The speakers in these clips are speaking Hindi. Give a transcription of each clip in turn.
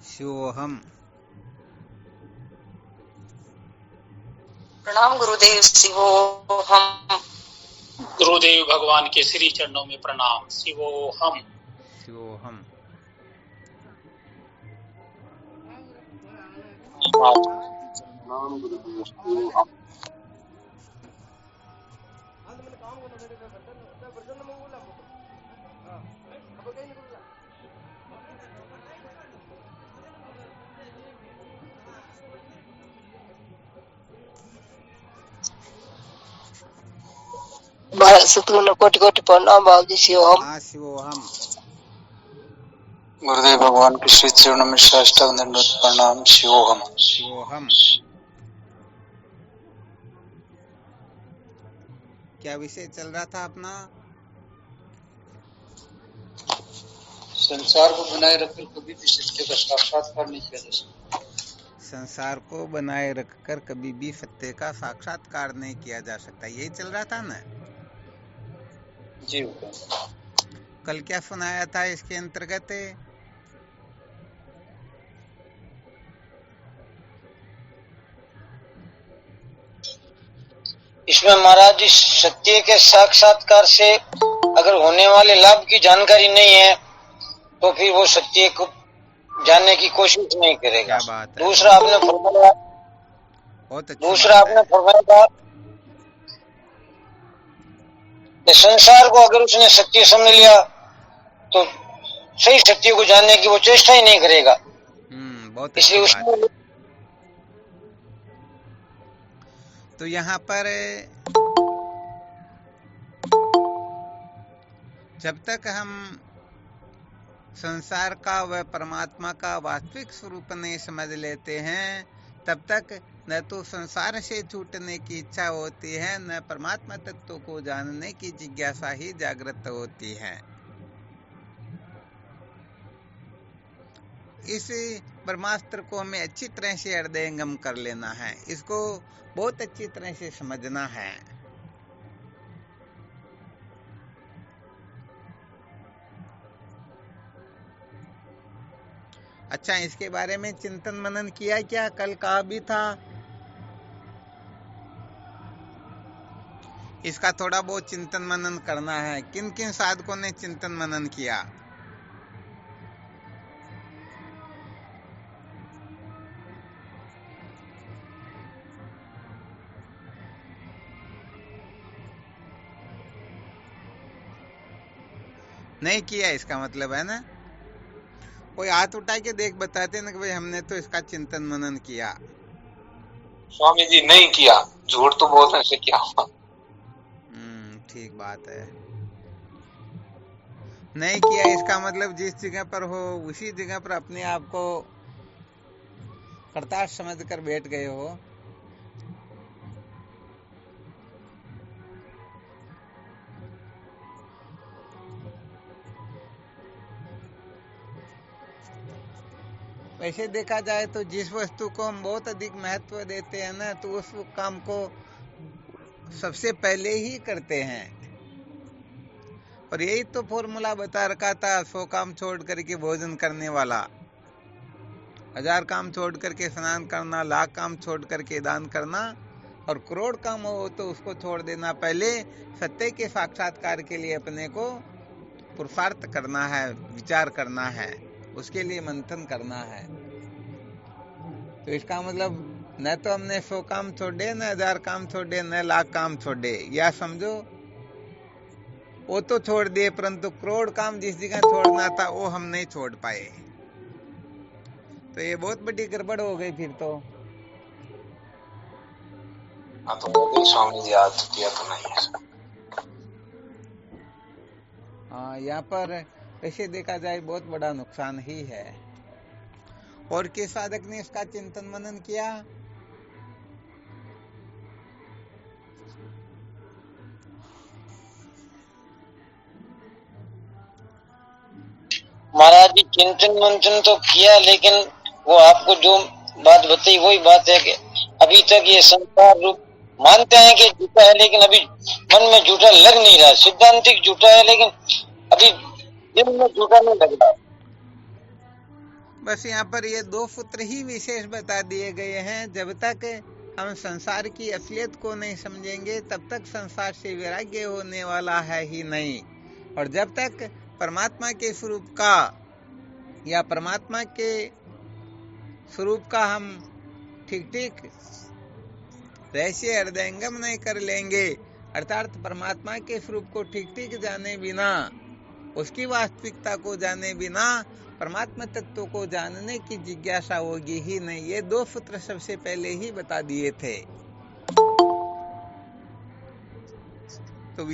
शिवोहम। प्रणाम गुरुदेव। शिवोहम। गुरुदेव भगवान के श्री चरणों में प्रणाम। शिवोहम। शिवोहम। प्रणाम गुरुदेव। शिवोहम। सतगुरु कोटि कोटि प्रणाम बाबूजी। शिवोहम। हाँ शिवोहम। गुरुदेव भगवान के श्री चरणों में साष्टांग दंडवत प्रणाम। शिवोहम। शिवोहम। क्या विषय चल रहा था अपना? संसार को बनाए रखकर कभी भी सत्य का साक्षात्कार नहीं किया जा सकता। संसार को बनाए रखकर कभी भी सत्य का साक्षात्कार नहीं किया जा सकता, यही चल रहा था ना? जी कल क्या सुनाया था इसके अंतर्गत? इसमें महाराज जी सत्य के साक्षात्कार से अगर होने वाले लाभ की जानकारी नहीं है तो फिर वो सत्य को जानने की कोशिश नहीं करेगा। क्या बात है। दूसरा आपने फरमाया, संसार को अगर उसने सत्य समझ लिया तो सही सत्य को जानने की वो चेष्टा ही नहीं करेगा। बहुत इसलिए अच्छी बात है। उसमें तो यहाँ पर जब तक हम संसार का व परमात्मा का वास्तविक स्वरूप नहीं समझ लेते हैं तब तक न तो संसार से छूटने की इच्छा होती है, न परमात्मा तत्व को जानने की जिज्ञासा ही जागृत होती है। इस ब्रह्मास्त्र को हमें अच्छी तरह से हृदयंगम कर लेना है, इसको बहुत अच्छी तरह से समझना है। अच्छा, इसके बारे में चिंतन मनन किया क्या? कल कहा भी था इसका थोड़ा बहुत चिंतन मनन करना है। किन किन साधकों ने चिंतन मनन किया? नहीं किया इसका मतलब है ना? कोई हाथ उठा के देख बताते ना कि भाई हमने तो इसका चिंतन मनन किया। स्वामी जी नहीं किया, झूठ तो बोलने से क्या हुआ। ठीक बात है। नहीं किया इसका मतलब जिस जगह पर हो उसी जगह पर अपने आप को कर्ता समझ कर बैठ गए हो। वैसे देखा जाए तो जिस वस्तु को हम बहुत अधिक महत्व देते हैं ना, तो उस काम को सबसे पहले ही करते हैं। और यही तो फॉर्मूला बता रखा था, 100 काम छोड़ करके भोजन करने वाला, 1000 काम छोड़ करके स्नान करना, 1,00,000 काम छोड़ करके दान करना, और करोड़ काम हो तो उसको छोड़ देना। पहले सत्य के साक्षात्कार के लिए अपने को पुरुषार्थ करना है, विचार करना है, उसके लिए मंथन करना है। तो इसका मतलब न तो हमने 100 काम छोड़े, न 1000 काम छोड़े, न 1,00,000 काम छोड़े, या समझो वो तो छोड़ दिए, परंतु करोड़ काम जिस जगह छोड़ना था वो हम नहीं छोड़ पाए। तो ये बहुत बड़ी गड़बड़ हो गई फिर तो। स्वामी जी आज किया तो नहीं है। हाँ, यहाँ पर वैसे देखा जाए बहुत बड़ा नुकसान ही है। और किस साधक ने इसका चिंतन मनन किया? महाराज जी चिंतन मंथन तो किया, लेकिन वो आपको जो बात बताई वही बात है कि अभी तक ये संसार रूप मानते हैं कि झूठा है, लेकिन अभी मन में झूठा लग नहीं रहा। सिद्धांतिक झूठा है लेकिन अभी दिल में झूठा नहीं लग रहा। बस यहाँ पर ये दो सूत्र ही विशेष बता दिए गए हैं। जब तक हम संसार की असलियत को नहीं समझेंगे तब तक संसार से वैराग्य होने वाला है ही नहीं। और जब तक परमात्मा के स्वरूप का या परमात्मा के स्वरूप का हम ठीक ठीक रहस्य हृदयंगम नहीं कर लेंगे, अर्थात परमात्मा के स्वरूप को ठीक ठीक जाने बिना, उसकी वास्तविकता को जाने बिना परमात्मा तत्व को जानने की जिज्ञासा होगी ही नहीं। ये दो सूत्र सबसे पहले ही बता दिए थे। तो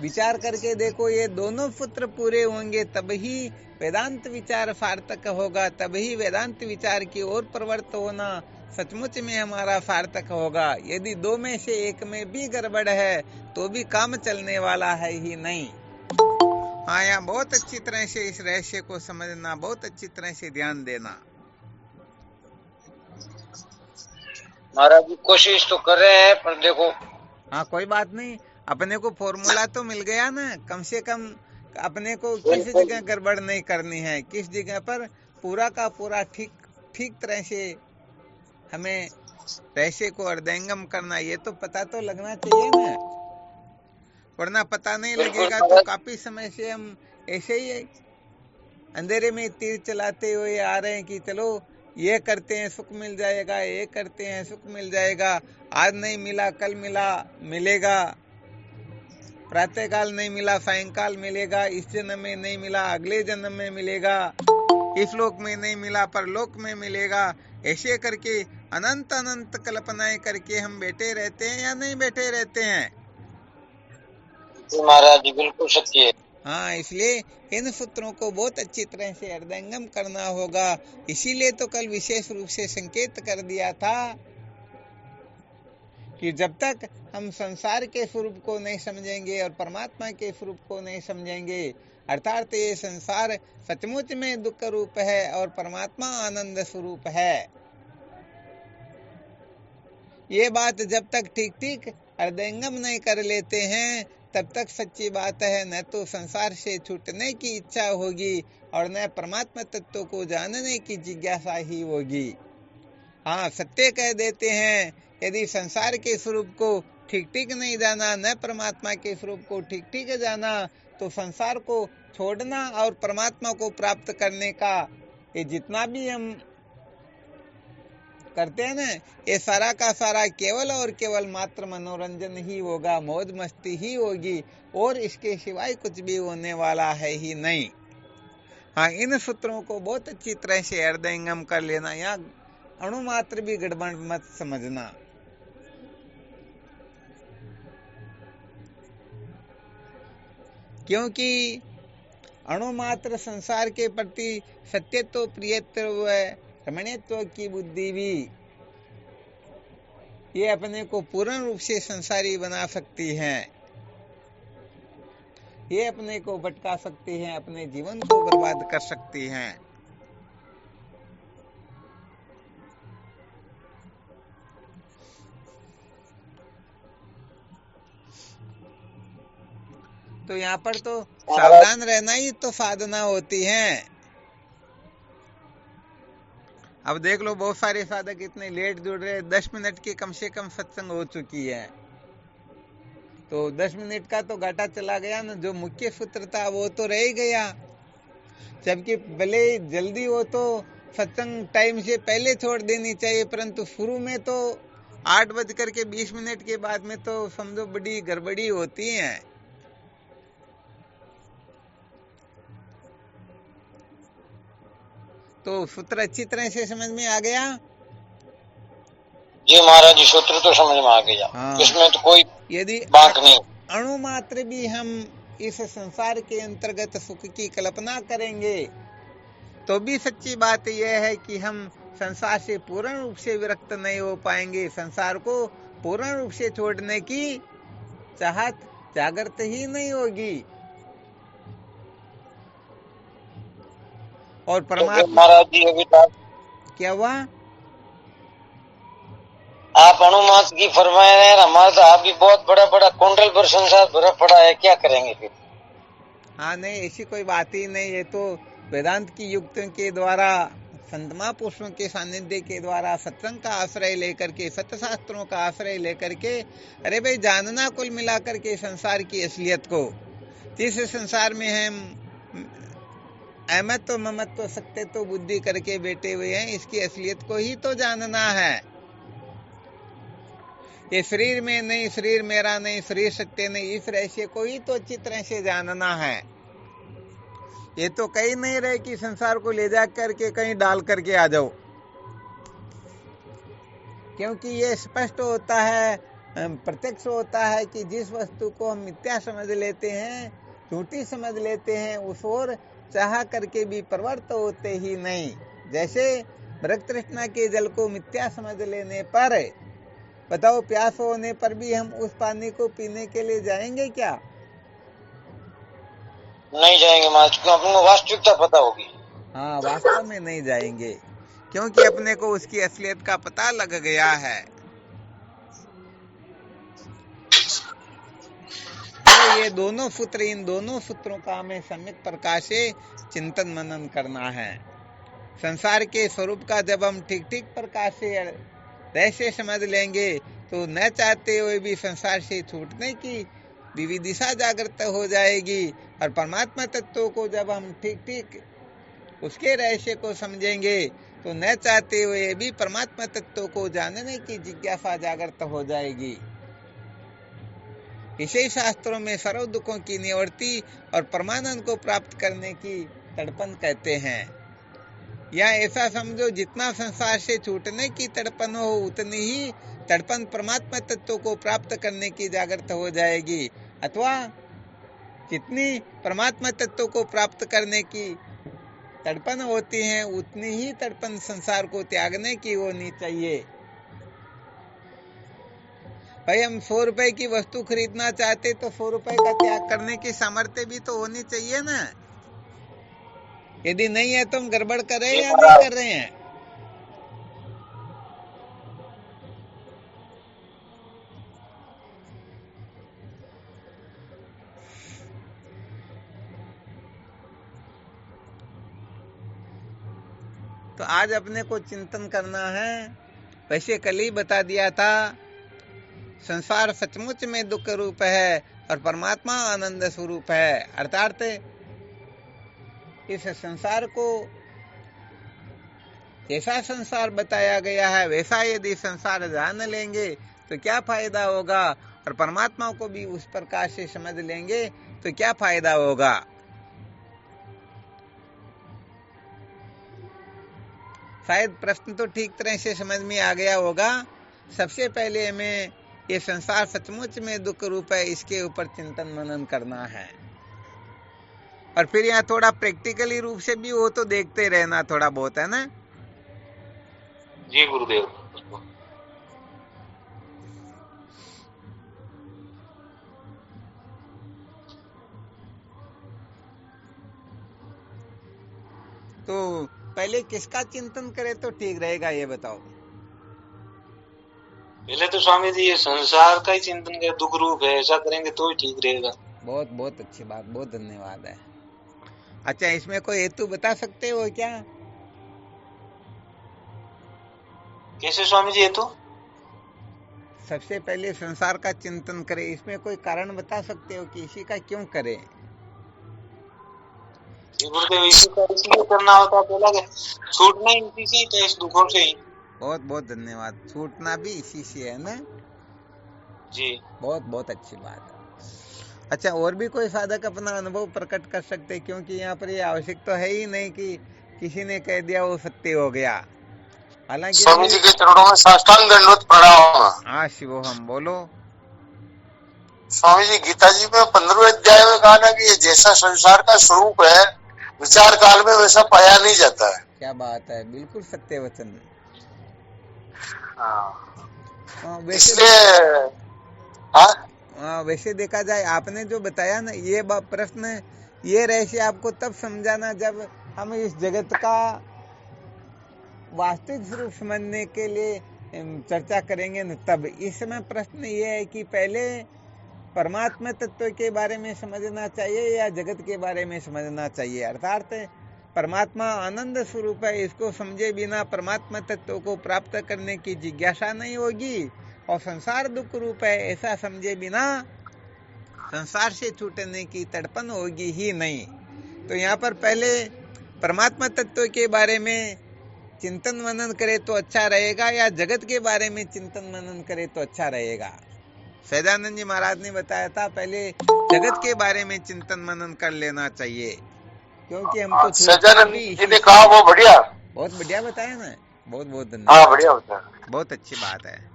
विचार करके देखो, ये दोनों सूत्र पूरे होंगे तभी वेदांत विचार सार्थक होगा, तभी वेदांत विचार की ओर प्रवृत्त होना सचमुच में हमारा सार्थक होगा। यदि दो में से एक में भी गड़बड़ है तो भी काम चलने वाला है ही नहीं। हाँ, यहाँ बहुत अच्छी तरह से इस रहस्य को समझना, बहुत अच्छी तरह से ध्यान देना। महाराज जी कोशिश तो कर रहे हैं, पर देखो। हाँ, कोई बात नहीं, अपने को फॉर्मूला तो मिल गया ना। कम से कम अपने को किस जगह गड़बड़ नहीं करनी है, किस जगह पर पूरा का पूरा ठीक तरह से हमें रहस्य को हृदयंगम करना, ये तो पता तो लगना चाहिए ना। वरना पता नहीं लगेगा तो काफी समय से हम ऐसे ही अंधेरे में तीर चलाते हुए आ रहे हैं कि चलो ये करते हैं सुख मिल जाएगा, ये करते हैं सुख मिल जाएगा। आज नहीं मिला कल मिलेगा, प्रातःकाल नहीं मिला सायंकाल मिलेगा, इस जन्म में नहीं मिला अगले जन्म में मिलेगा, इस लोक में नहीं मिला परलोक में मिलेगा। ऐसे करके अनंत अनंत कल्पनाएं करके हम बैठे रहते हैं या नहीं बैठे रहते हैं? महाराज जी बिल्कुल सत्य है। हाँ, इसलिए इन सूत्रों को बहुत अच्छी तरह से हृदयंगम करना होगा। इसीलिए तो कल विशेष रूप से संकेत कर दिया था कि जब तक हम संसार के स्वरूप को नहीं समझेंगे और परमात्मा के स्वरूप को नहीं समझेंगे, अर्थात ये संसार सचमुच में दुख रूप है और परमात्मा आनंद स्वरूप है, ये बात जब तक ठीक ठीक हृदयंगम नहीं कर लेते हैं तब तक सच्ची बात है, न तो संसार से छूटने की इच्छा होगी और न परमात्मा तत्व को जानने की जिज्ञासा ही होगी। हाँ, सत्य कह देते हैं, यदि संसार के स्वरूप को ठीक ठीक नहीं जाना, न परमात्मा के स्वरूप को ठीक ठीक जाना, तो संसार को छोड़ना और परमात्मा को प्राप्त करने का ये जितना भी हम करते हैं ना, ये सारा का सारा केवल और केवल मात्र मनोरंजन ही होगा, मौज मस्ती ही होगी और इसके सिवाय कुछ भी होने वाला है ही नहीं। हाँ, इन सूत्रों को बहुत अच्छी तरह से हृदयंगम कर लेना, यहाँ अणुमात्र भी गड़बड़ मत समझना। क्योंकि अणुमात्र संसार के प्रति सत्यत्व प्रियत्व रमणीयत्व की बुद्धि भी ये अपने को पूर्ण रूप से संसारी बना सकती है, ये अपने को भटका सकती है, अपने जीवन को बर्बाद कर सकती हैं। तो यहाँ पर तो सावधान रहना ही तो साधना होती है। अब देख लो, बहुत सारे साधक इतने लेट जुड़ रहे, 10 मिनट की कम से कम सत्संग हो चुकी है, तो 10 मिनट का तो घाटा चला गया ना। जो मुख्य सूत्र था वो तो रह ही गया, जबकि भले जल्दी हो तो सत्संग टाइम से पहले छोड़ देनी चाहिए, परंतु शुरू में तो 8:20 के बाद में तो समझो बड़ी गड़बड़ी होती है। तो सूत्र अच्छी तरह से समझ में आ गया? जी महाराज जी, सूत्र तो समझ में आ गया। हाँ। इसमें तो कोई यदि बात नहीं, अणु मात्र भी हम इस संसार के अंतर्गत सुख की कल्पना करेंगे तो भी सच्ची बात यह है कि हम संसार से पूर्ण रूप से विरक्त नहीं हो पाएंगे, संसार को पूर्ण रूप से छोड़ने की चाहत जागृत ही नहीं होगी। और परमात्मा महाराज जी अभी क्या हुआ? आप अनुमात की फरमाए रहे हैं, हमारा तो आप भी बहुत बड़ा कुंडल पर संसार भरा पड़ा है, क्या करेंगे फिर? हाँ नहीं, ऐसी कोई बात ही नहीं। ये तो वेदांत की युक्तियों के द्वारा, संत महापुरुषों के सानिध्य के द्वारा, सत्संग का आश्रय लेकर के, सत्य शास्त्रों का आश्रय लेकर के, अरे भाई जानना कुल मिलाकर के संसार की असलियत को। जिस संसार में हम अहमत्व ममत्व सत्यत्व बुद्धि करके बैठे हुए हैं, इसकी असलियत को ही तो जानना है। ये शरीर में नहीं, शरीर मेरा नहीं, शरीर सत्य नहीं, इस रहस्य को ही तो अच्छी तरह से जानना है। ये तो कहीं नहीं रहे कि संसार को ले जा करके कहीं डाल करके आ जाओ, क्योंकि ये स्पष्ट होता है, प्रत्यक्ष होता है कि जिस वस्तु को हम मिथ्या समझ लेते हैं, झूठी समझ लेते हैं, उस ओर चाह करके भी प्रवृत्त होते ही नहीं। जैसे मृग तृष्णा के जल को मिथ्या समझ लेने पर, बताओ प्यास होने पर भी हम उस पानी को पीने के लिए जाएंगे क्या? नहीं जाएंगे महाराज, क्यों? अपने को वास्तविकता पता होगी। हाँ, वास्तव में नहीं जाएंगे, क्योंकि अपने को उसकी असलियत का पता लग गया है। तो ये दोनों सूत्र, इन दोनों सूत्रों का हमें सम्यक प्रकार से चिंतन मनन करना है। संसार के स्वरूप का जब हम ठीक ठीक प्रकार से रहस्य समझ लेंगे, तो न चाहते हुए भी संसार से छूटने की विविदिशा जागृत हो जाएगी। और परमात्मा तत्व को जब हम ठीक ठीक उसके रहस्य को समझेंगे, तो न चाहते हुए भी परमात्मा तत्व को जानने की जिज्ञासा जागृत हो जाएगी। इसे शास्त्रों में सर्व दुखों की निवृत्ति और परमानंद को प्राप्त करने की तड़पन कहते हैं। या ऐसा समझो, जितना संसार से छूटने की तड़पन हो, उतनी ही तड़पन परमात्मा तत्व को प्राप्त करने की जागृत हो जाएगी। अथवा जितनी परमात्मा तत्व को प्राप्त करने की तड़पन होती है, उतनी ही तड़पन संसार को त्यागने की होनी चाहिए। भाई हम 100 रुपए की वस्तु खरीदना चाहते, तो 100 रुपए का त्याग करने की सामर्थ्य भी तो होनी चाहिए ना। यदि नहीं है तो हम गड़बड़ कर रहे हैं या नहीं कर रहे हैं? तो आज अपने को चिंतन करना है। वैसे कल ही बता दिया था, संसार सचमुच में दुख रूप है और परमात्मा आनंद स्वरूप है। अर्थात इस संसार को जैसा संसार बताया गया है, वैसा यदि संसार जान लेंगे तो क्या फायदा होगा, और परमात्मा को भी उस प्रकार से समझ लेंगे तो क्या फायदा होगा। शायद प्रश्न तो ठीक तरह से समझ में आ गया होगा। सबसे पहले हमें ये संसार सचमुच में दुख रूप है, इसके ऊपर चिंतन मनन करना है। और फिर यहाँ थोड़ा प्रैक्टिकली रूप से भी वो तो देखते रहना थोड़ा बहुत, है ना जी गुरुदेव। तो पहले किसका चिंतन करे तो ठीक रहेगा, ये बताओ। पहले तो स्वामी जी ये संसार का ही चिंतन करें, दुख रूप है, ऐसा करेंगे तो ही ठीक रहेगा। बहुत बहुत अच्छी बात, बहुत धन्यवाद है। अच्छा, इसमें कोई हेतु बता सकते हो क्या? कैसे स्वामी जी हेतु? सबसे पहले संसार का चिंतन करे, इसमें कोई कारण बता सकते हो कि इसी का क्यों करे? गुरुदेव इसी का इसलिए करना होता है, पहला छूटना ही इसी से ही था, इस दुखों से ही। बहुत बहुत धन्यवाद। छूटना भी इसी से है ना जी। बहुत बहुत अच्छी बात है। अच्छा, और भी कोई साधक अपना अनुभव प्रकट कर सकते, क्योंकि यहाँ पर ये आवश्यक तो है ही नहीं कि किसी ने कह दिया वो सत्य हो गया। हालांकि स्वामी जी के चरणों में साष्टांग दंडवत प्रणाम। हाँ शिवो, हम बोलो। स्वामी जी, गीता जी में 15वें अध्याय में कहा ना कि जैसा संसार का स्वरूप है, विचार काल में वैसा पाया नहीं जाता है। क्या बात है, बिल्कुल सत्य वचन। वैसे देखा जाए, आपने जो बताया ना ये प्रश्न, ये रहस्य आपको तब समझाना जब हम इस जगत का वास्तविक स्वरूप समझने के लिए चर्चा करेंगे न, तब। इस समय प्रश्न ये है कि पहले परमात्मा तत्व के बारे में समझना चाहिए या जगत के बारे में समझना चाहिए। अर्थात परमात्मा आनंद स्वरूप है, इसको समझे बिना परमात्मा तत्व को प्राप्त करने की जिज्ञासा नहीं होगी, और संसार दुख रूप है ऐसा समझे बिना संसार से छूटने की तड़पन होगी ही नहीं। तो यहाँ पर पहले परमात्मा तत्व के बारे में चिंतन मनन करे तो अच्छा रहेगा या जगत के बारे में चिंतन मनन करे तो अच्छा रहेगा। सैदानंद जी महाराज ने बताया था पहले जगत के बारे में चिंतन मनन कर लेना चाहिए, क्योंकि हमको सैदानंद जी ने कहा वो बढ़िया, बहुत बढ़िया बताया ना, बहुत बहुत हाँ धन्यवाद, बढ़िया होता है, बहुत अच्छी बात है।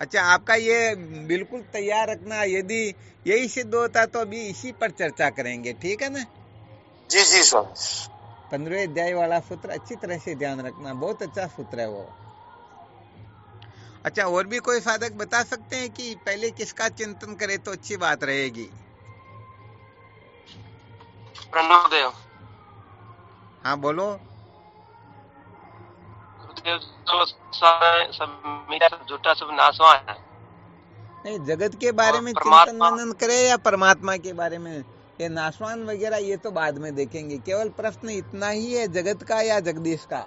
अच्छा, आपका ये बिल्कुल तैयार रखना, यदि यही सिद्ध होता तो अभी इसी पर चर्चा करेंगे, ठीक है ना? जी जी स्वामी। 15वें अध्याय वाला सूत्र अच्छी तरह से ध्यान रखना, बहुत अच्छा सूत्र है वो। अच्छा, और भी कोई साधक बता सकते हैं कि पहले किसका चिंतन करे तो अच्छी बात रहेगी? प्रणवदेव। हाँ बोलो। गुरुदेव सब झूठा सब नासवान है। नहीं, जगत के बारे में चिंतन परमात्मा- मनन करे या परमात्मा के बारे में? ये नासवान वगैरह ये तो बाद में देखेंगे, केवल प्रश्न इतना ही है, जगत का या जगदीश का?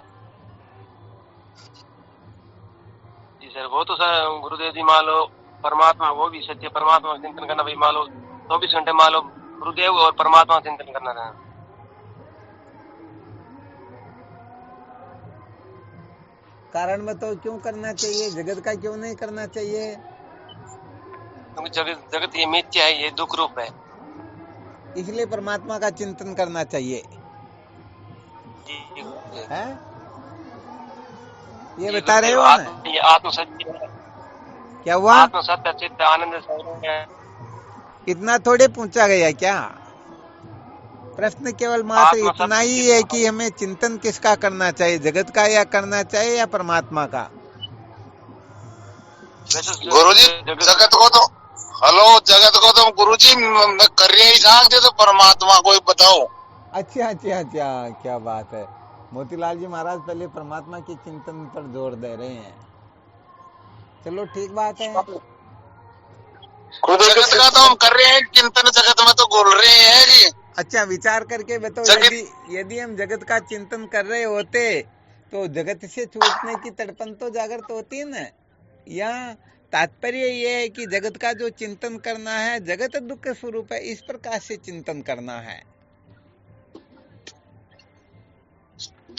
जी सर, वो तो सर गुरुदेव जी मान लो परमात्मा वो भी सत्य, परमात्मा का चिंतन करना भी मान लो 24 घंटे मान लो गुरुदेव और परमात्मा का चिंतन करना था। कारण बताओ, क्यों करना चाहिए, जगत का क्यों नहीं करना चाहिए? क्योंकि जगत ये मिथ्या है, ये दुख रूप है, इसलिए परमात्मा का चिंतन करना चाहिए जी है? ये बता रहे हो ना? ये आत्म सत्य है, क्या हुआ? आत्म सत्य चित्त आनंद स्वरूप है। इतना थोड़े पूछा गया क्या? प्रश्न केवल मात्र आत्मा इतना सत्य ही है कि हमें चिंतन किसका करना चाहिए, जगत का या करना चाहिए या परमात्मा का? गुरुजी जगत को तो हेलो, जगत को तो गुरुजी मैं कर रही ही था, तो परमात्मा को ही बताओ। अच्छा अच्छा अच्छा, क्या बात है। मोतीलाल जी महाराज पहले परमात्मा के चिंतन पर जोर दे रहे हैं। चलो ठीक बात है। जगत का तो हम कर रहे हैं चिंतन, जगत में तो बोल रहे हैं जी। अच्छा, विचार करके बताओ, यदि हम जगत का चिंतन कर रहे होते तो जगत से छूटने की तड़पन तो जागृत होती है ना? या तात्पर्य ये है कि जगत का जो चिंतन करना है, जगत दुख स्वरूप है, इस प्रकार से चिंतन करना है।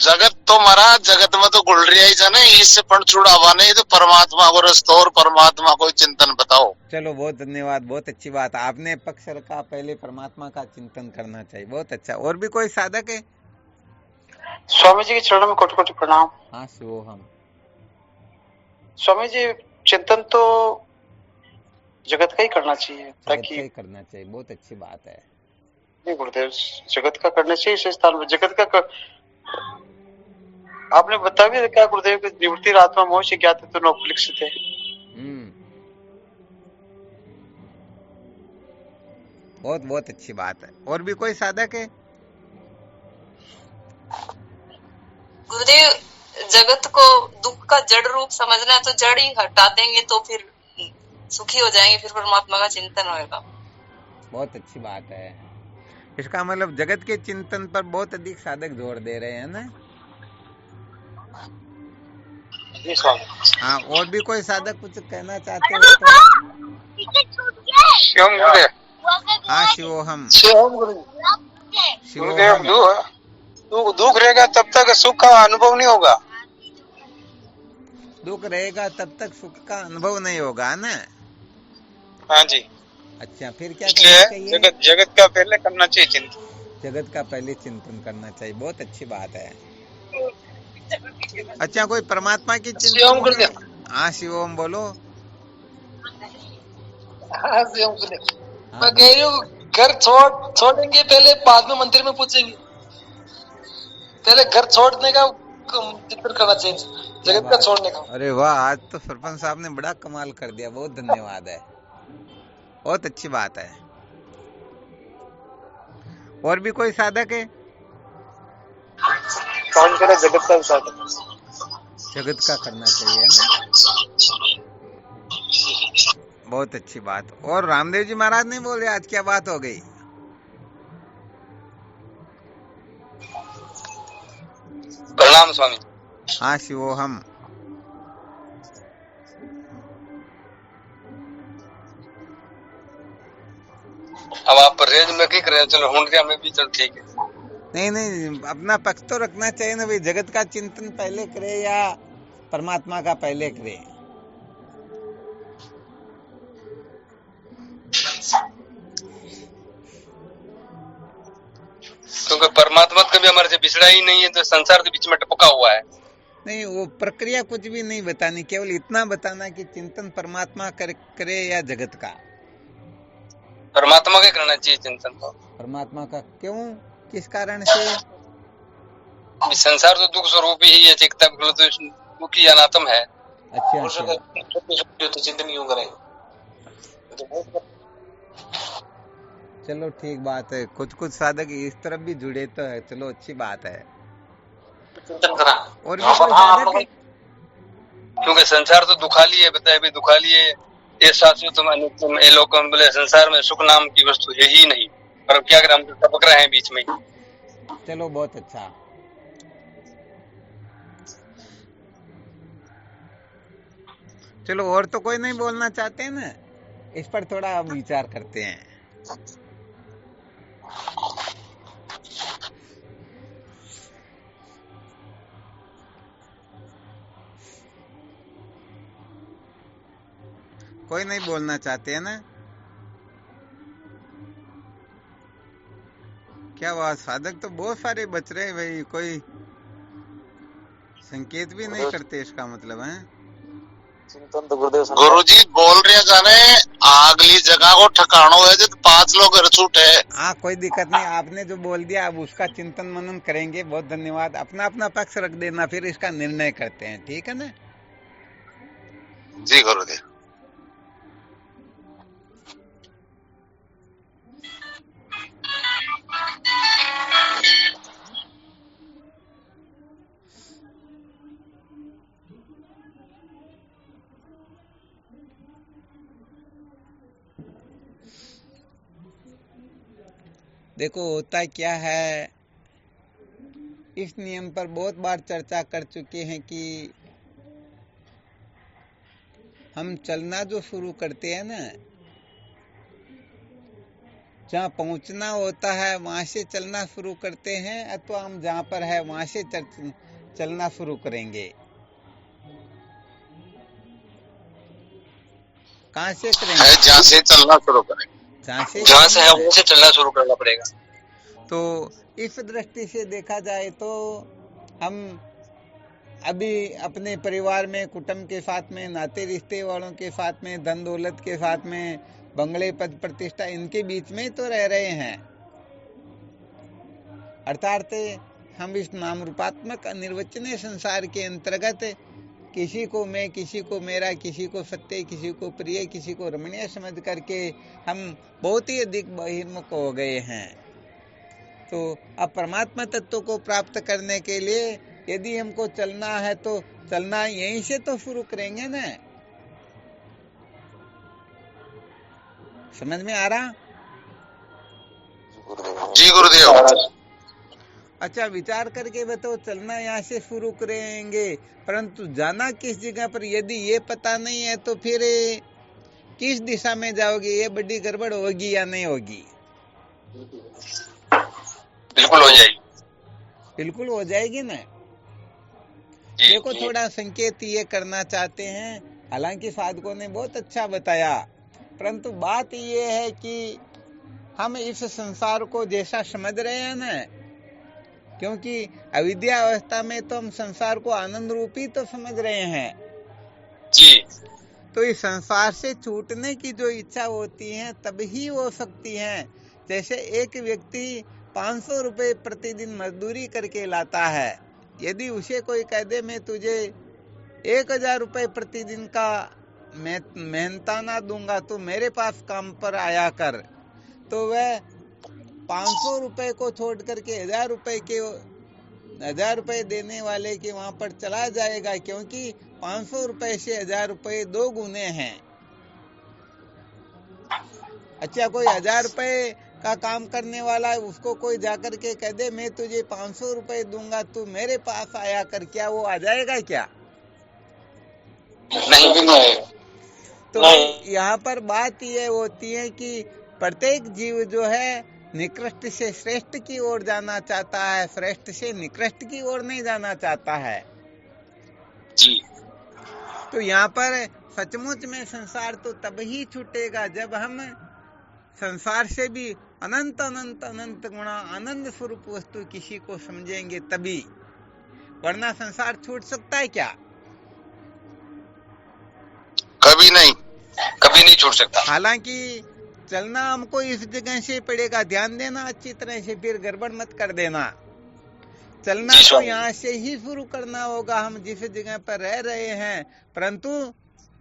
जगत तो मरा, जगत में तो गुल रही है ना, इससे पण छुड़ावा नहीं, तो परमात्मा को रस्तो और परमात्मा को चिंतन बताओ। चलो बहुत धन्यवाद, बहुत अच्छी बात, आपने पक्ष रखा, पहले परमात्मा का चिंतन करना चाहिए, बहुत अच्छा। और भी कोई साधक है? स्वामी जी के चरणों में कोटि कोटि प्रणाम। हाँ शिवो हम। स्वामी जी, चिंतन तो जगत का ही करना चाहिए, जगत का ताकि ही करना चाहिए, बहुत अच्छी बात है। नहीं गुरुदेव, जगत का करना चाहिए इस स्थान में, जगत का आपने बता भी क्या गुरुदेव की निवृत्ति आत्मा मोह से ज्ञात तो नौपलिक्षित है। बहुत बहुत अच्छी बात है। और भी कोई साधक है? गुरुदेव, जगत को दुख का जड़ रूप समझना है, तो जड़ ही हटा देंगे तो फिर सुखी हो जाएंगे, फिर परमात्मा का चिंतन होगा। बहुत अच्छी बात है। इसका मतलब जगत के चिंतन पर बहुत अधिक साधक जोर दे रहे हैं ना? जी स्वामी। हाँ, और भी कोई साधक कुछ कहना चाहते हो तो? शिवम गुरुदेव। हाँ शिवो हम। शिवम गुरुदेव, दुख रहेगा तब तक सुख का अनुभव नहीं होगा। दुख रहेगा तब तक सुख का अनुभव नहीं होगा ना? हाँ जी। अच्छा, फिर क्या करना चाहिए? जगत का पहले करना चाहिए चिंतन। जगत का पहले चिंतन करना चाहिए, बहुत अच्छी बात है। अच्छा, कोई परमात्मा की चिंतन? हाँ शिवोम बोलो। हाँ शिवम गुरुदेव, मैं कह रही हूँ घर छोड़ेंगे पहले, बाद में मंदिर में पूछेंगे, पहले घर छोड़ने का चिंतन करना चाहिए, जगत का छोड़ने का। अरे वाह, आज तो सरपंच साहब ने बड़ा कमाल कर दिया, बहुत धन्यवाद है, बहुत अच्छी बात है। और भी कोई साधक है? कौन करे जगत का साधक? जगत का करना चाहिए ना? बहुत अच्छी बात। और रामदेव जी महाराज ने बोले आज क्या बात हो गई? प्रणाम स्वामी। हाँ शिवोहम। अब आप परहेज में क्या करें, चलो हुंडिया में भी चल ठीक है। नहीं, अपना पक्ष तो रखना चाहिए ना भाई, जगत का चिंतन पहले करे या परमात्मा का पहले करे? क्योंकि परमात्मा कभी हमारे से बिछड़ा ही नहीं है, तो संसार के बीच में टपका हुआ है। नहीं, वो प्रक्रिया कुछ भी नहीं बतानी, केवल इतना बताना कि चिंतन परमात्मा करे या जगत का। परमात्मा का करना चाहिए चिंतन। तो परमात्मा का क्यों, किस कारण से? संसार तो दुख स्वरूप ही है, चिंता तो दुखी अनात्म है। अच्छा। तो चिंतन क्यों करें? चलो ठीक बात है, कुछ साधक इस तरफ भी जुड़े तो है, चलो अच्छी बात है। चिंतन करा और भी कोई साधक है? क्योंकि संसार तो दुखाली है, बताए भी दुखाली है। ये शाश्वत ये लोग बोले संसार में सुख नाम की वस्तु है ही नहीं, पर क्या करें, हम तो टपक रहे हैं बीच में। चलो बहुत अच्छा। चलो और तो कोई नहीं बोलना चाहते हैं ना, इस पर थोड़ा विचार करते हैं। कोई नहीं बोलना चाहते हैं ना? क्या बात, साधक तो बहुत सारे बच रहे हैं भाई, कोई संकेत भी नहीं करते, इसका मतलब है चिंतन तो गुरु जी बोल रहे जाने अगली जगह को ठिकानो है जब 5 लोग घर छूटे। हाँ कोई दिक्कत नहीं, आपने जो बोल दिया अब उसका चिंतन मनन करेंगे। बहुत धन्यवाद। अपना अपना पक्ष रख देना, फिर इसका निर्णय करते हैं, ठीक है ना? जी गुरुदेव। देखो होता क्या है, इस नियम पर बहुत बार चर्चा कर चुके हैं कि हम चलना जो शुरू करते हैं ना, जहाँ पहुंचना होता है वहां से चलना शुरू करते हैं, अथवा हम जहाँ पर है वहां से चलना शुरू करेंगे। कहाँ से करेंगे? जहाँ से चलना शुरू करें, जहाँ से है वहां से चलना शुरू करना पड़ेगा। तो इस दृष्टि से देखा जाए तो हम अभी अपने परिवार में, कुटुंब के साथ में, नाते रिश्ते वालों के साथ में, धन दौलत के साथ में, बंगले पद प्रतिष्ठा, इनके बीच में तो रह रहे हैं। अर्थात हम इस नाम रूपात्मक निर्वचनीय संसार के अंतर्गत किसी को मैं, किसी को मेरा, किसी को सत्य, किसी को प्रिय, किसी को रमणीय समझ करके हम बहुत ही अधिक बहिर्मुख हो गए हैं। तो अब परमात्मा तत्व को प्राप्त करने के लिए यदि हमको चलना है तो चलना यहीं से तो शुरू करेंगे ना। समझ में आ रहा? जी गुरुदेव। अच्छा, विचार करके बताओ, चलना यहाँ से शुरू करेंगे, परंतु जाना किस जगह पर यदि ये पता नहीं है तो फिर किस दिशा में जाओगे? ये बड़ी गड़बड़ होगी या नहीं होगी? बिल्कुल हो जाएगी। बिल्कुल हो जाएगी ना। देखो थोड़ा संकेत ये करना चाहते हैं, हालांकि साधकों ने बहुत अच्छा बताया, परंतु बात ये है कि हम इस संसार को जैसा समझ रहे हैं ना, क्योंकि अविद्या अवस्था में तो हम संसार को आनंद रूपी तो समझ रहे हैं जी। तो इस संसार से छूटने की जो इच्छा होती है तभी हो सकती है। जैसे एक व्यक्ति 500 रुपए प्रतिदिन मजदूरी करके लाता है, यदि उसे कोई कह दे मैं तुझे 1000 रुपए प्रतिदिन का मेहनताना दूंगा तो मेरे पास काम पर आया कर, तो वह 500 रुपए को छोड़ करके 1000 रुपए देने वाले के वहां पर चला जाएगा, क्योंकि 500 रुपए से 1000 रुपए 2 गुने हैं। अच्छा, कोई 1000 रुपए का काम करने वाला है, उसको कोई जाकर के कह दे मैं तुझे 500 रुपए दूंगा, तू मेरे पास आया कर, क्या वो आ जाएगा क्या? नहीं। तो यहाँ पर बात ये होती है कि प्रत्येक जीव जो है निकृष्ट से श्रेष्ठ की ओर जाना चाहता है, श्रेष्ठ से निकृष्ट की ओर नहीं जाना चाहता है जी। तो यहाँ पर सचमुच में संसार तो तब ही छूटेगा जब हम संसार से भी अनंत अनंत अनंत गुणा आनंद स्वरूप वस्तु किसी को समझेंगे तभी, वरना संसार छूट सकता है क्या? कभी नहीं छूट सकता। हालांकि चलना हमको इस जगह से पड़ेगा, ध्यान देना अच्छी तरह से, फिर गड़बड़ मत कर देना। चलना तो यहाँ से ही शुरू करना होगा, हम जिस जगह पर रह रहे हैं, परंतु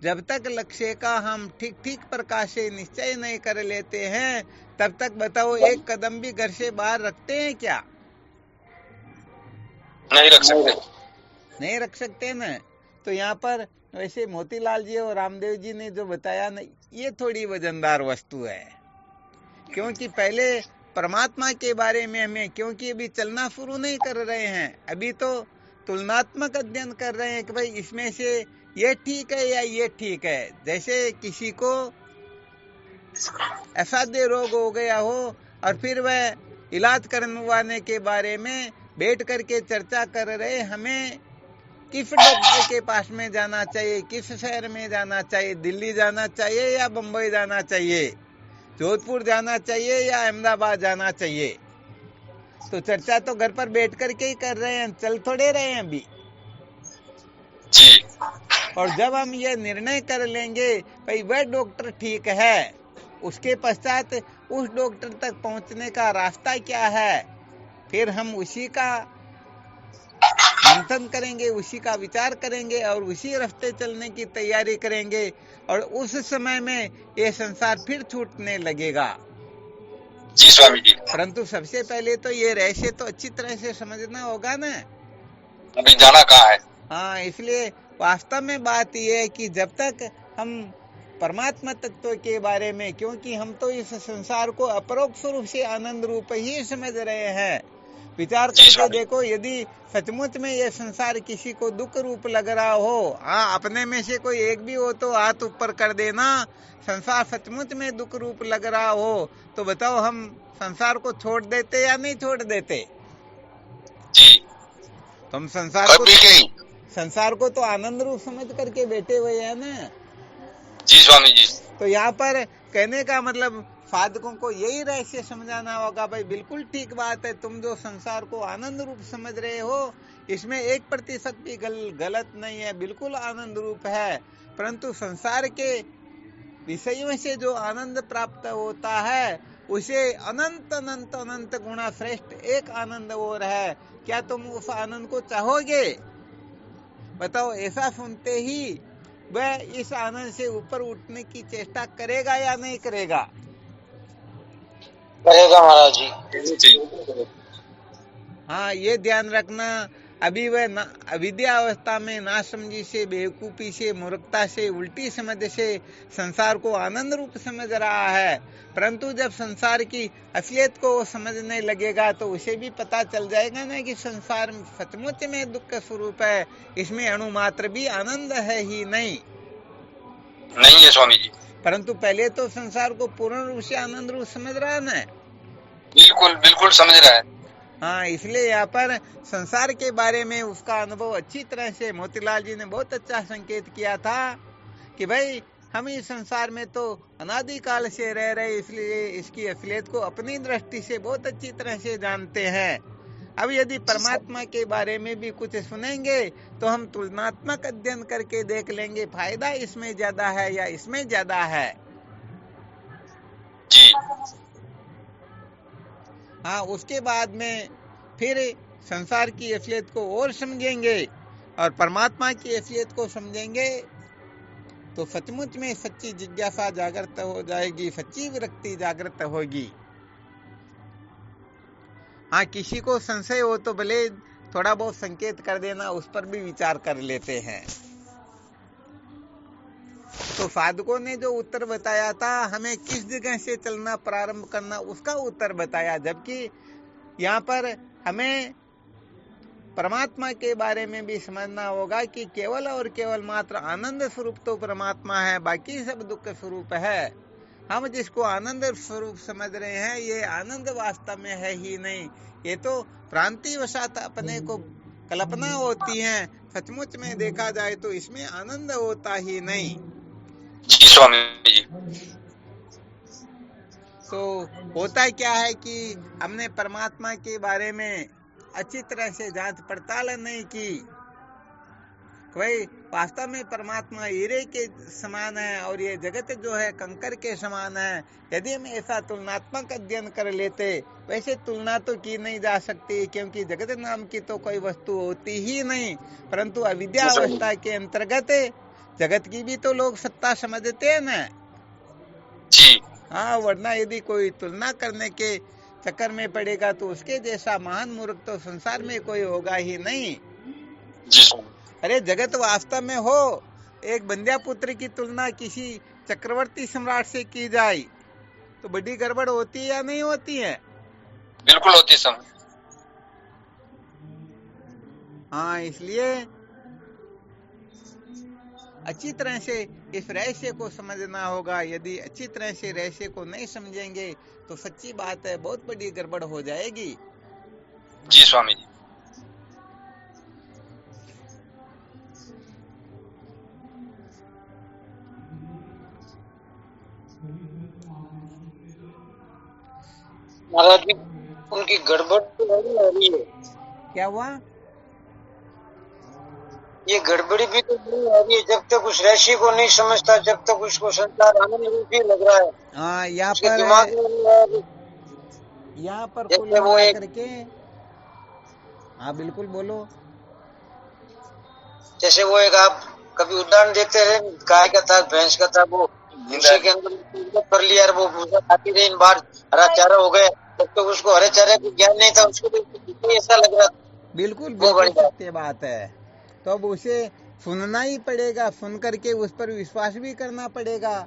जब तक लक्ष्य का हम ठीक प्रकार से निश्चय नहीं कर लेते हैं तब तक बताओ एक कदम भी घर से बाहर रखते हैं क्या? नहीं रख सकते ना। तो यहाँ पर वैसे मोतीलाल जी और रामदेव जी ने जो बताया ना, ये थोड़ी वजनदार वस्तु है, क्योंकि पहले परमात्मा के बारे में हमें, क्योंकि अभी चलना शुरू नहीं कर रहे हैं, अभी तो तुलनात्मक अध्ययन कर रहे हैं कि भाई इसमें से ये ठीक है या ये ठीक है। जैसे किसी को असाध्य रोग हो गया हो और फिर वह इलाज करवाने के बारे में बैठ करके चर्चा कर रहे, हमें किस डॉक्टर के पास में जाना चाहिए, किस शहर में जाना चाहिए, दिल्ली जाना चाहिए या बंबई जाना चाहिए, जोधपुर जाना चाहिए या अहमदाबाद जाना चाहिए। तो चर्चा तो घर पर बैठ करके ही कर रहे हैं, चल थोड़े रहे हैं अभी जी। और जब हम ये निर्णय कर लेंगे भाई वह डॉक्टर ठीक है, उसके पश्चात उस डॉक्टर तक पहुंचने का रास्ता क्या है, फिर हम उसी का मंथन करेंगे, उसी का विचार करेंगे और उसी रास्ते चलने की तैयारी करेंगे, और उस समय में ये संसार फिर छूटने लगेगा। जी स्वामी जी। परंतु सबसे पहले तो ये रहस्य तो अच्छी तरह से समझना होगा ना, अभी जाना कहाँ है। हाँ, इसलिए वास्तव में बात यह है कि जब तक हम परमात्मा तत्व के बारे में, क्योंकि हम तो इस संसार को अपरोक्ष रूप से आनंद रूप ही समझ रहे हैं, विचार करके देखो, यदि सचमुच में ये संसार किसी को दुख रूप लग रहा हो, हाँ अपने में से कोई एक भी हो तो हाथ ऊपर कर देना, संसार सचमुच में दुख रूप लग रहा हो तो बताओ हम संसार को छोड़ देते या नहीं छोड़ देते? जी। तुम संसार को तो आनंद रूप समझ करके बैठे हुए हैं ना। जी स्वामी जी। तो यहाँ पर कहने का मतलब साधकों को यही रहस्य समझाना होगा, भाई बिल्कुल ठीक बात है, तुम जो संसार को आनंद रूप समझ रहे हो इसमें 1% भी गलत नहीं है, बिल्कुल आनंद रूप है, परंतु संसार के विषयों से जो आनंद प्राप्त होता है उसे अनंत अनंत अनंत गुणा श्रेष्ठ एक आनंद और है। क्या तुम उस आनंद को चाहोगे? बताओ, ऐसा सुनते ही वह इस आनंद से ऊपर उठने की चेष्टा करेगा या नहीं करेगा? करेगा महाराज जी। हाँ, ये ध्यान रखना, अभी वह अविद्या अवस्था में नासमझी से, बेवकूफी से, मूर्खता से, उल्टी समझ से संसार को आनंद रूप समझ रहा है, परंतु जब संसार की असलियत को वो समझने लगेगा तो उसे भी पता चल जाएगा ना कि संसार सचमुच में दुख स्वरूप है, इसमें अणुमात्र भी आनंद है ही नहीं है स्वामी जी। परंतु पहले तो संसार को पूर्ण रूप से आनंद रूप समझ रहा है ना। बिल्कुल समझ रहा है। हाँ, इसलिए यहाँ पर संसार के बारे में उसका अनुभव अच्छी तरह से मोतीलाल जी ने बहुत अच्छा संकेत किया था कि भाई हम इस संसार में तो अनादिकाल से रह रहे, इसलिए इसकी असलियत को अपनी दृष्टि से बहुत अच्छी तरह से जानते हैं। अब यदि परमात्मा के बारे में भी कुछ सुनेंगे तो हम तुलनात्मक अध्ययन करके देख लेंगे फायदा इसमें ज्यादा है या इसमें ज्यादा है। जी। हाँ, उसके बाद में फिर संसार की असलियत को और समझेंगे और परमात्मा की असलियत को समझेंगे तो सचमुच में सच्ची जिज्ञासा जागृत हो जाएगी, सच्ची विरक्ति जागृत होगी। हाँ, किसी को संशय हो तो भले थोड़ा बहुत संकेत कर देना, उस पर भी विचार कर लेते हैं। तो साधकों ने जो उत्तर बताया था, हमें किस जगह से चलना प्रारंभ करना, उसका उत्तर बताया। जबकि यहाँ पर हमें परमात्मा के बारे में भी समझना होगा कि केवल और केवल मात्र आनंद स्वरूप तो परमात्मा है, बाकी सब दुख स्वरूप है। हम जिसको आनंद स्वरूप समझ रहे हैं, ये आनंद वास्तव में है ही नहीं। ये तो भ्रांतिवशात अपने को कल्पना होती है। सचमुच में देखा जाए तो इसमें आनंद होता ही नहीं। जी स्वामी जी। तो होता क्या है कि हमने परमात्मा के बारे में अच्छी तरह से जांच पड़ताल नहीं की। भाई वास्तव में परमात्मा हीरे के समान है और ये जगत जो है कंकर के समान है। यदि हम ऐसा तुलनात्मक अध्ययन कर लेते, वैसे तुलना तो की नहीं जा सकती, क्योंकि जगत नाम की तो कोई वस्तु होती ही नहीं। परंतु अविद्या अवस्था के अंतर्गत जगत की भी तो लोग सत्ता समझते हैं ना जी। हाँ, वरना यदि कोई तुलना करने के चक्कर में पड़ेगा तो उसके जैसा महान मूर्ख तो संसार में कोई होगा ही नहीं। जी स्वामी। अरे जगत वास्तव में हो, एक बंध्या पुत्र की तुलना किसी चक्रवर्ती सम्राट से की जाए तो बड़ी गड़बड़ होती है या नहीं होती है? बिल्कुल होती है स्वामी। हाँ, इसलिए अच्छी तरह से इस रहस्य को समझना होगा। यदि अच्छी तरह से रहस्य को नहीं समझेंगे तो सच्ची बात है बहुत बड़ी गड़बड़ हो जाएगी। जी स्वामी जी। महाराज जी उनकी गड़बड़ तो नहीं आ रही है। क्या हुआ? ये गड़बड़ी भी तो नहीं आ रही है जब तक उस राशि को नहीं समझता, जब तक उसको संसार आनंद रूप ही लग रहा है। हाँ, यहाँ पर कुल वो एक करके हाँ बिल्कुल बोलो। जैसे वो एक आप कभी उदाहरण देखते रहे, गाय का था भैंस का था, वो भूसे के अंदर कर लिया और वो भूसा खाती रही, बार हरा चारा हो गया, जब तक उसको हरे चारे का ज्ञान नहीं था उसको भी ऐसा लग रहा था। बिल्कुल बिल्कुल सत्य बात है। तो अब उसे सुनना ही पड़ेगा, सुन करके उस पर विश्वास भी करना पड़ेगा।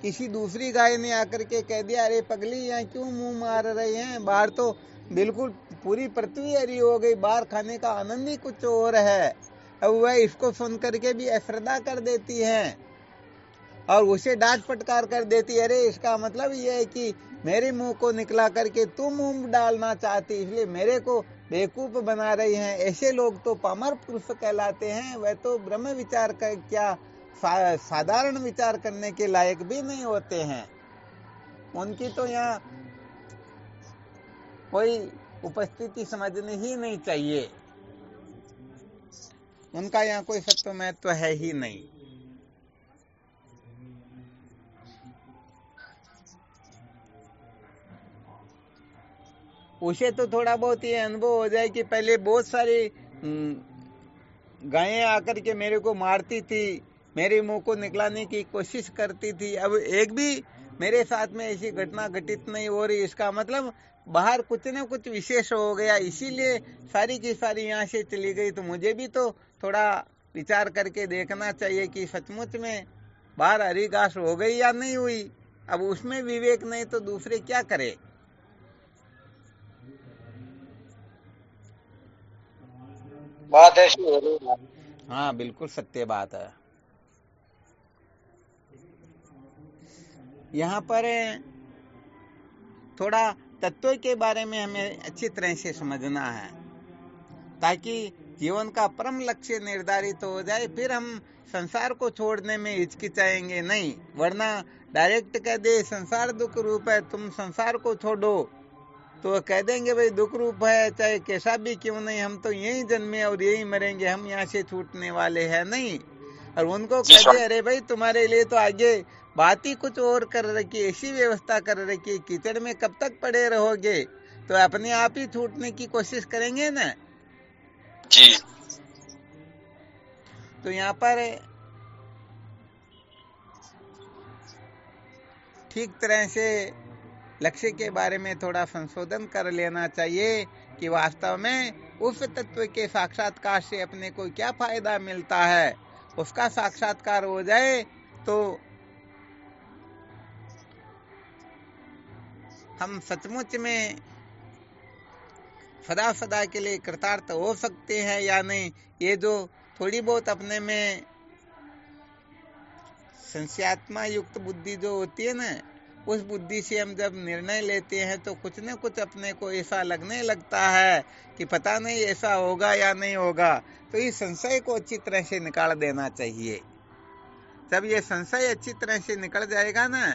किसी दूसरी गाय ने आकर के कह दिया, अरे पगली यहाँ क्यों मुंह मार रहे हैं, बाहर तो बिल्कुल पूरी पृथ्वी हरी हो गई, बाहर खाने का आनंद ही कुछ और है। अब वह इसको सुन करके भी अश्रद्धा कर देती है और उसे डांट फटकार कर देती है। अरे इसका मतलब ये है कि मेरे मुंह को निकला करके तू मुंह डालना चाहती, इसलिए मेरे को बेवकूफ बना रही हैं। ऐसे लोग तो पामर पुरुष कहलाते हैं। वह तो ब्रह्म विचार का क्या साधारण विचार करने के लायक भी नहीं होते हैं। उनकी तो यहाँ कोई उपस्थिति समझनी ही नहीं चाहिए। उनका यहाँ कोई सत्व महत्व है ही नहीं। उसे तो थोड़ा बहुत ये अनुभव हो जाए कि पहले बहुत सारी गायें आकर के मेरे को मारती थी, मेरे मुंह को निकलाने की कोशिश करती थी, अब एक भी मेरे साथ में ऐसी घटना घटित नहीं हो रही। इसका मतलब बाहर कुछ न कुछ विशेष हो गया, इसीलिए सारी की सारी यहाँ से चली गई। तो मुझे भी तो थोड़ा विचार करके देखना चाहिए कि सचमुच में बाहर हरी घास हो गई या नहीं हुई। अब उसमें विवेक नहीं तो दूसरे क्या करे। बात ऐसी हो रही है। हाँ बिल्कुल सत्य बात है। यहाँ पर थोड़ा तत्व के बारे में हमें अच्छी तरह से समझना है ताकि जीवन का परम लक्ष्य निर्धारित हो जाए। फिर हम संसार को छोड़ने में हिचकिचाएंगे नहीं, वरना डायरेक्ट कह दे संसार दुख रूप है, तुम संसार को छोड़ो, तो कह देंगे भाई दुख रूप है चाहे कैसा भी क्यों नहीं, हम तो यही जन्मे और यही मरेंगे, हम यहाँ से छूटने वाले हैं नहीं। और उनको कह दे अरे भाई तुम्हारे लिए तो आगे बात ही कुछ और कर रखी, ऐसी व्यवस्था कर रखी, कीचड़ में कब तक पड़े रहोगे, तो अपने आप ही छूटने की कोशिश करेंगे ना जी। तो यहाँ पर ठीक तरह से लक्ष्य के बारे में थोड़ा संशोधन कर लेना चाहिए कि वास्तव में उस तत्व के साक्षात्कार से अपने को क्या फायदा मिलता है। उसका साक्षात्कार हो जाए तो हम सचमुच में सदा सदा के लिए कृतार्थ हो सकते हैं या नहीं, ये जो थोड़ी बहुत अपने में संशयात्मा युक्त बुद्धि जो होती है ना, उस बुद्धि से हम जब निर्णय लेते हैं तो कुछ न कुछ अपने को ऐसा लगने लगता है कि पता नहीं ऐसा होगा या नहीं होगा। तो इस संशय को अच्छी तरह से निकाल देना चाहिए। जब ये संशय अच्छी तरह से निकल जाएगा ना,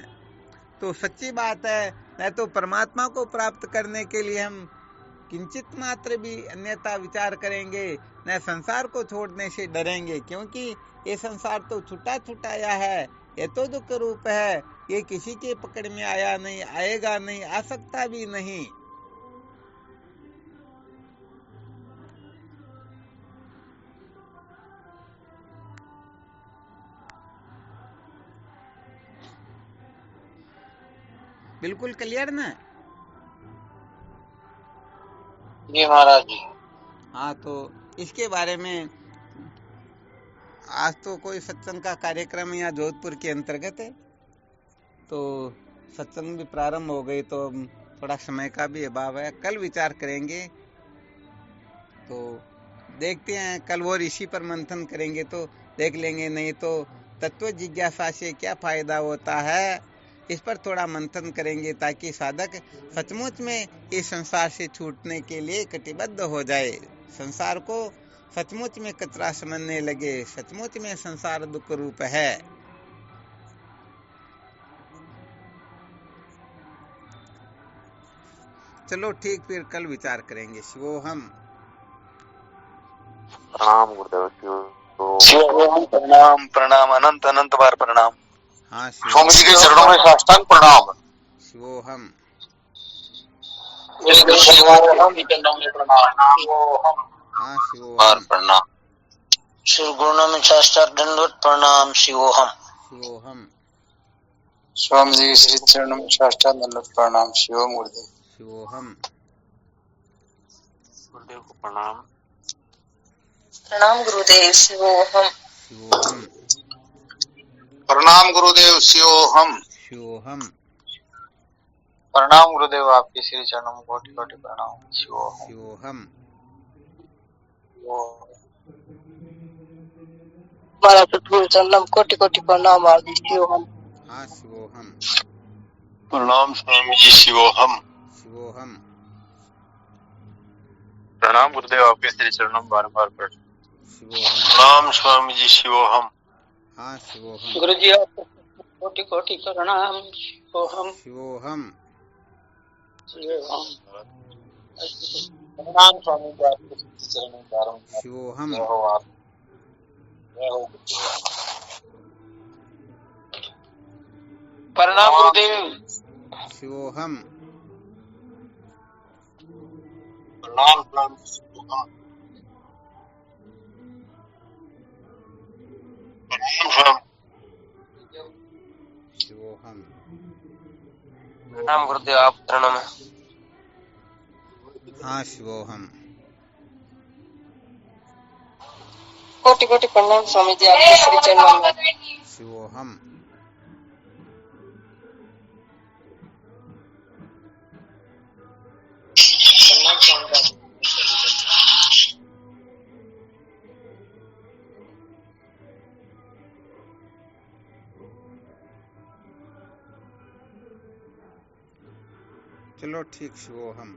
तो सच्ची बात है, न तो परमात्मा को प्राप्त करने के लिए हम किंचित मात्र भी अन्यथा विचार करेंगे, न संसार को छोड़ने से डरेंगे, क्योंकि ये संसार तो छुटा छुटाया है, ये तो दुख रूप है, ये किसी के पकड़ में आया नहीं, आएगा नहीं, आ सकता भी नहीं। बिल्कुल क्लियर ना? जी महाराज जी। हाँ, तो इसके बारे में आज तो कोई सत्संग का कार्यक्रम यहाँ जोधपुर के अंतर्गत है, तो सत्संग भी प्रारंभ हो गई, तो थोड़ा समय का भी अभाव है। कल विचार करेंगे, तो देखते हैं, कल वो ऋषि पर मंथन करेंगे तो देख लेंगे, नहीं तो तत्व जिज्ञासा से क्या फायदा होता है, इस पर थोड़ा मंथन करेंगे, ताकि साधक सचमुच में इस संसार से छूटने के लिए कटिबद्ध हो जाए, संसार को सचमुच में कचरा समझने लगे, सचमुच में संसार दुख रूप है। चलो ठीक, फिर कल विचार करेंगे। शिवोहम। प्रणाम गुरुदेव। शिवोहम। प्रणाम प्रणाम, अनंत अनंत बार प्रणाम। हाँ, स्वामी जी के चरणों में साष्टांग प्रणाम। शिवोहम। हाँ, शिवोहम प्रणाम। श्री गुरु में साष्टांग दंडवत प्रणाम। शिवोहम। शिवोहम। स्वामी जी के श्री चरणों में साष्टांग दंडवत प्रणाम। शिवोहम गुरुदेव। शिवोहम। गुरुदेव को प्रणाम। प्रणाम गुरुदेव। शिवोहम। शिवोहम। प्रणाम गुरुदेव। शिवोहम। शिवोहम। प्रणाम गुरुदेव, आपके श्री चरणों में कोटि कोटि प्रणाम। शिवोहम। शिवोहम। हमारा सतगुरु चरणम कोटि कोटि प्रणाम। आदि शिवोहम। हाँ, शिवोहम। प्रणाम स्वामी जी। शिवोहम। शिवोहम। प्रणाम गुरुदेव, आपके श्री चरणों में बार-बार शिवोहम। प्रणाम स्वामी जी। शिवोहम। हाँ, शिवोहम। गुरु जी आपको कोटि कोटि प्रणाम। शिवोहम। शिवोहम। प्रणाम स्वामी जी, आपके श्री चरणों में बारंबार शिवोहम। जय हो आप। जय हो। प्रणाम गुरुदेव। शिवोहम। प्रणाम प्रणाम। शिवोहम। प्रणाम गुरुदेव, आप चरणों में। हाँ, शिवोहम। कोटि कोटि प्रणाम स्वामी जी, आपके श्री चरणों में। शिवोहम। चलो ठीक, शिवोहम।